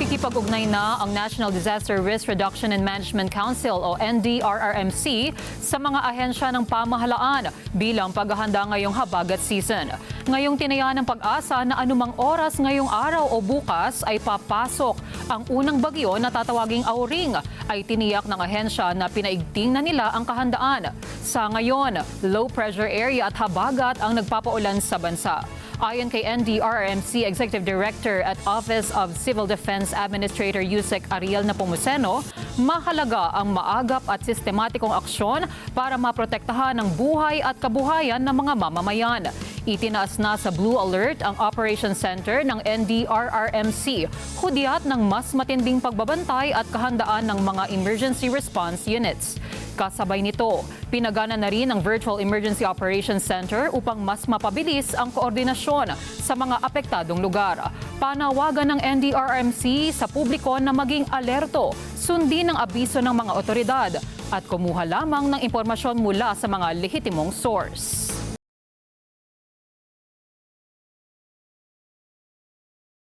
Nakikipag-ugnay na ang National Disaster Risk Reduction and Management Council o NDRRMC sa mga ahensya ng pamahalaan bilang paghahanda ngayong habagat season. Ngayong tinayaan ng pag-asa na anumang oras ngayong araw o bukas ay papasok ang unang bagyo na tatawaging Auring, ay tiniyak ng ahensya na pinaigting na nila ang kahandaan. Sa ngayon, low pressure area at habagat ang nagpapaulan sa bansa. Ayon kay NDRRMC Executive Director at Office of Civil Defense Administrator Yusek Ariel Nepomuceno, mahalaga ang maagap at sistematikong aksyon para maprotektahan ang buhay at kabuhayan ng mga mamamayan. Itinaas na sa Blue Alert ang Operation Center ng NDRRMC, hudyat ng mas matinding pagbabantay at kahandaan ng mga emergency response units. Kasabay nito, pinagana na rin ang Virtual Emergency Operations Center upang mas mapabilis ang koordinasyon sa mga apektadong lugar. Panawagan ng NDRRMC sa publiko na maging alerto, sundin ang abiso ng mga otoridad at kumuha lamang ng impormasyon mula sa mga lehitimong source.